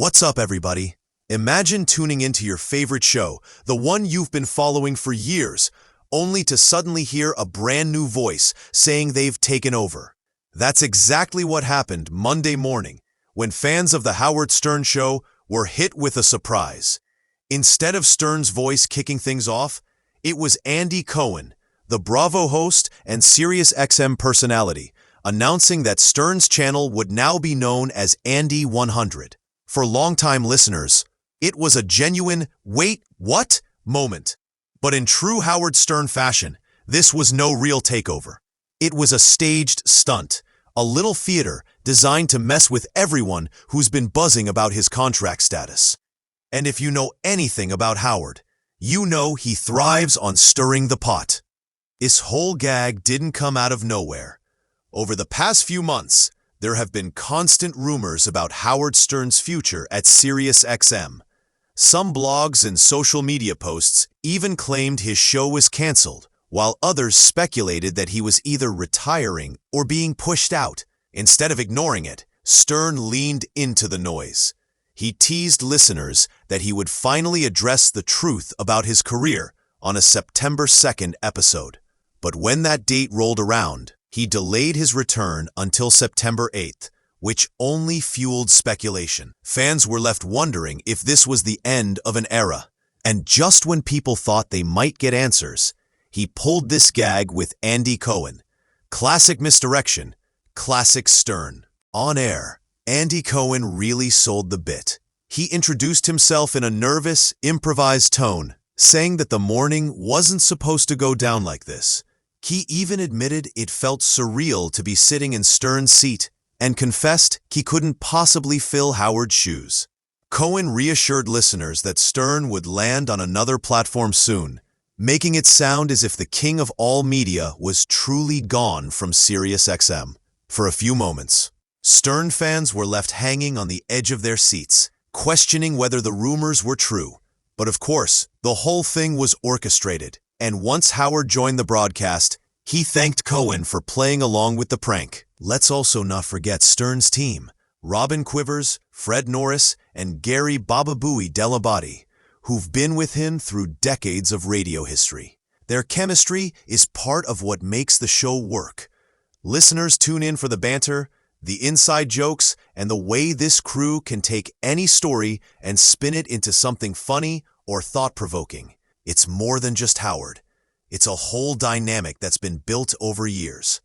What's up, everybody? Imagine tuning into your favorite show, the one you've been following for years, only to suddenly hear a brand new voice saying they've taken over. That's exactly what happened Monday morning, when fans of The Howard Stern Show were hit with a surprise. Instead of Stern's voice kicking things off, it was Andy Cohen, the Bravo host and SiriusXM personality, announcing that Stern's channel would now be known as Andy 100. For longtime listeners, it was a genuine, wait, what? Moment. But in true Howard Stern fashion, this was no real takeover. It was a staged stunt, a little theater designed to mess with everyone who's been buzzing about his contract status. And if you know anything about Howard, you know he thrives on stirring the pot. This whole gag didn't come out of nowhere. Over the past few months, there have been constant rumors about Howard Stern's future at SiriusXM. Some blogs and social media posts even claimed his show was canceled, while others speculated that he was either retiring or being pushed out. Instead of ignoring it, Stern leaned into the noise. He teased listeners that he would finally address the truth about his career on a September 2nd episode. But when that date rolled around, he delayed his return until September 8th, which only fueled speculation. Fans were left wondering if this was the end of an era. And just when people thought they might get answers, he pulled this gag with Andy Cohen. Classic misdirection, classic Stern. On air, Andy Cohen really sold the bit. He introduced himself in a nervous, improvised tone, saying that the morning wasn't supposed to go down like this. He even admitted it felt surreal to be sitting in Stern's seat and confessed he couldn't possibly fill Howard's shoes. Cohen reassured listeners that Stern would land on another platform soon, making it sound as if the king of all media was truly gone from SiriusXM. For a few moments, Stern fans were left hanging on the edge of their seats, questioning whether the rumors were true. But of course, the whole thing was orchestrated. And once Howard joined the broadcast, he thanked Cohen for playing along with the prank. Let's also not forget Stern's team, Robin Quivers, Fred Norris, and Gary Baba Booey Delabate, who've been with him through decades of radio history. Their chemistry is part of what makes the show work. Listeners tune in for the banter, the inside jokes, and the way this crew can take any story and spin it into something funny or thought-provoking. It's more than just Howard. It's a whole dynamic that's been built over years.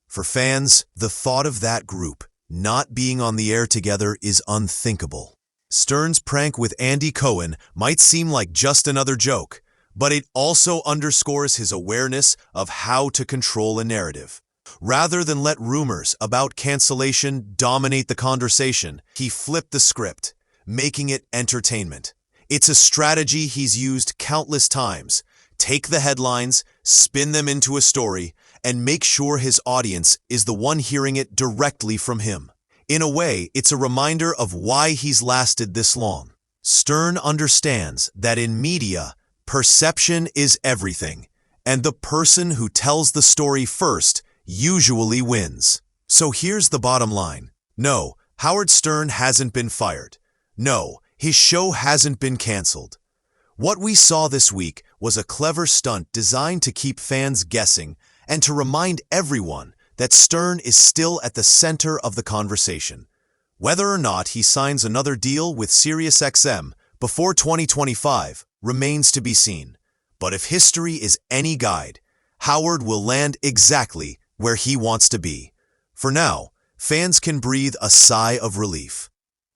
For fans, the thought of that group not being on the air together is unthinkable. Stern's prank with Andy Cohen might seem like just another joke, but it also underscores his awareness of how to control a narrative. Rather than let rumors about cancellation dominate the conversation, he flipped the script, making it entertainment. It's a strategy he's used countless times. Take the headlines, spin them into a story, and make sure his audience is the one hearing it directly from him. In a way, it's a reminder of why he's lasted this long. Stern understands that in media, perception is everything, and the person who tells the story first usually wins. So here's the bottom line. No, Howard Stern hasn't been fired. No, his show hasn't been canceled. What we saw this week was a clever stunt designed to keep fans guessing and to remind everyone that Stern is still at the center of the conversation. Whether or not he signs another deal with SiriusXM before 2025 remains to be seen. But if history is any guide, Howard will land exactly where he wants to be. For now, fans can breathe a sigh of relief.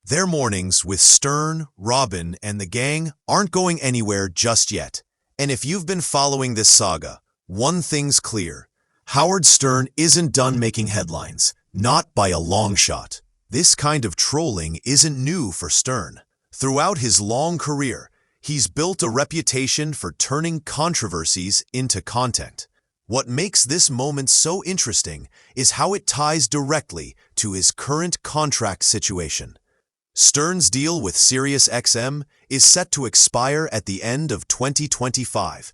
Their mornings with Stern, Robin, and the gang aren't going anywhere just yet. And if you've been following this saga, one thing's clear. Howard Stern isn't done making headlines, not by a long shot. This kind of trolling isn't new for Stern. Throughout his long career, he's built a reputation for turning controversies into content. What makes this moment so interesting is how it ties directly to his current contract situation. Stern's deal with SiriusXM is set to expire at the end of 2025,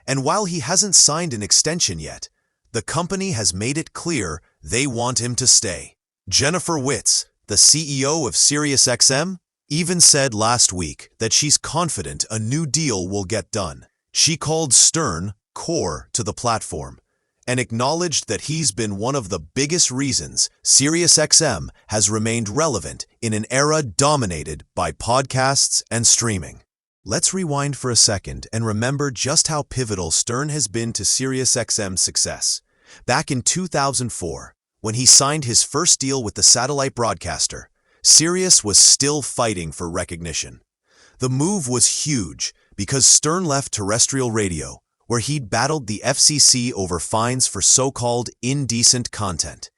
and while he hasn't signed an extension yet, the company has made it clear they want him to stay. Jennifer Witz, the CEO of SiriusXM, even said last week that she's confident a new deal will get done. She called Stern core to the platform and acknowledged that he's been one of the biggest reasons SiriusXM has remained relevant in an era dominated by podcasts and streaming. Let's rewind for a second and remember just how pivotal Stern has been to SiriusXM's success. Back in 2004, when he signed his first deal with the satellite broadcaster, Sirius was still fighting for recognition. The move was huge because Stern left terrestrial radio, where he'd battled the FCC over fines for so-called indecent content.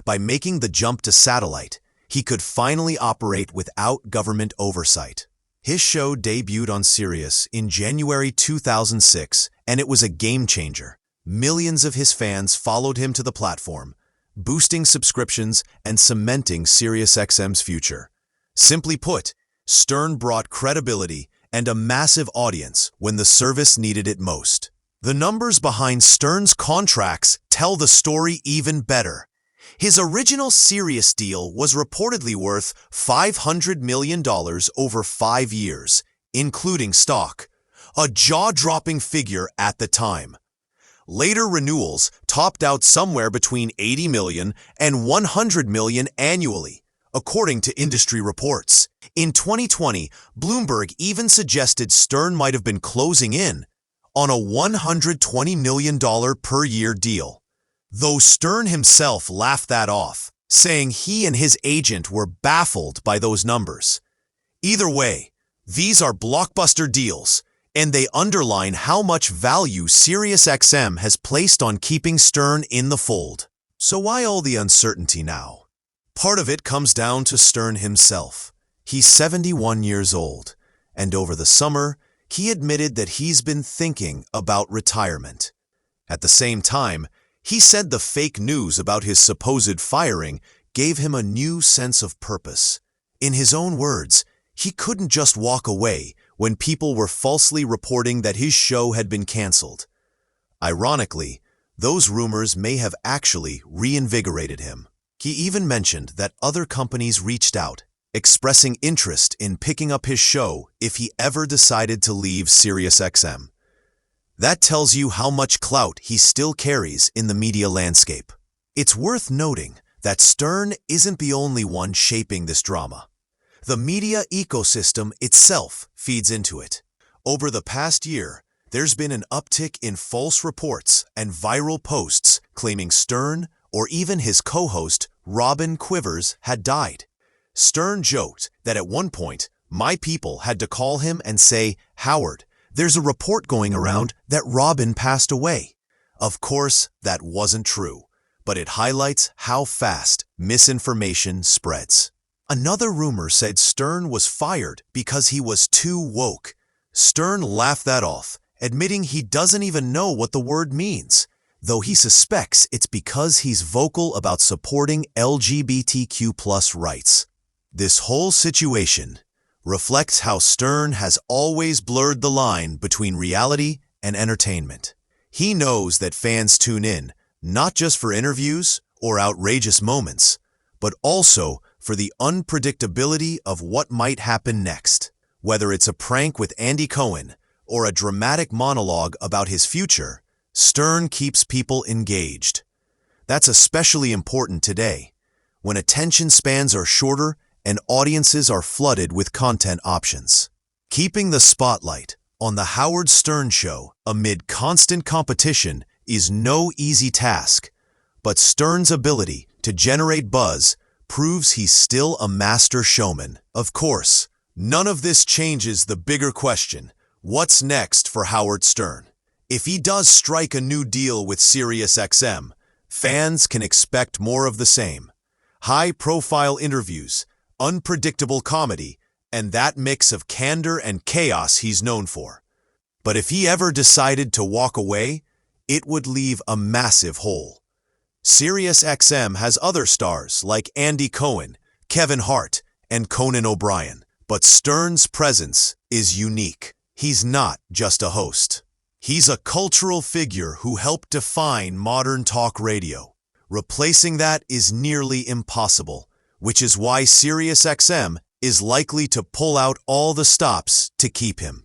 By making the jump to satellite, he could finally operate without government oversight. His show debuted on Sirius in January 2006, and it was a game-changer. Millions of his fans followed him to the platform, boosting subscriptions and cementing SiriusXM's future. Simply put, Stern brought credibility and a massive audience when the service needed it most. The numbers behind Stern's contracts tell the story even better. His original Sirius deal was reportedly worth $500 million over 5 years, including stock, a jaw-dropping figure at the time. Later renewals topped out somewhere between $80 million and $100 million annually, according to industry reports. In 2020, Bloomberg even suggested Stern might have been closing in on a $120 million per year deal, though Stern himself laughed that off, saying he and his agent were baffled by those numbers. Either way, these are blockbuster deals, and they underline how much value SiriusXM has placed on keeping Stern in the fold. So why all the uncertainty now? Part of it comes down to Stern himself. He's 71 years old, and over the summer, he admitted that he's been thinking about retirement. At the same time, he said the fake news about his supposed firing gave him a new sense of purpose. In his own words, he couldn't just walk away when people were falsely reporting that his show had been canceled. Ironically, those rumors may have actually reinvigorated him. He even mentioned that other companies reached out, expressing interest in picking up his show if he ever decided to leave SiriusXM. That tells you how much clout he still carries in the media landscape. It's worth noting that Stern isn't the only one shaping this drama. The media ecosystem itself feeds into it. Over the past year, there's been an uptick in false reports and viral posts claiming Stern or even his co-host Robin Quivers had died. Stern joked that at one point, my people had to call him and say, "Howard, there's a report going around that Robin passed away." Of course, that wasn't true, but it highlights how fast misinformation spreads. Another rumor said Stern was fired because he was too woke. Stern laughed that off, admitting he doesn't even know what the word means, though he suspects it's because he's vocal about supporting LGBTQ+ rights. This whole situation reflects how Stern has always blurred the line between reality and entertainment. He knows that fans tune in, not just for interviews or outrageous moments, but also for the unpredictability of what might happen next. Whether it's a prank with Andy Cohen or a dramatic monologue about his future, Stern keeps people engaged. That's especially important today, when attention spans are shorter and audiences are flooded with content options. Keeping the spotlight on the Howard Stern Show amid constant competition is no easy task, but Stern's ability to generate buzz proves he's still a master showman. Of course, none of this changes the bigger question: what's next for Howard Stern? If he does strike a new deal with SiriusXM, fans can expect more of the same. High-profile interviews, unpredictable comedy, and that mix of candor and chaos he's known for. But if he ever decided to walk away, it would leave a massive hole. SiriusXM has other stars like Andy Cohen, Kevin Hart, and Conan O'Brien, but Stern's presence is unique. He's not just a host. He's a cultural figure who helped define modern talk radio. Replacing that is nearly impossible, which is why SiriusXM is likely to pull out all the stops to keep him.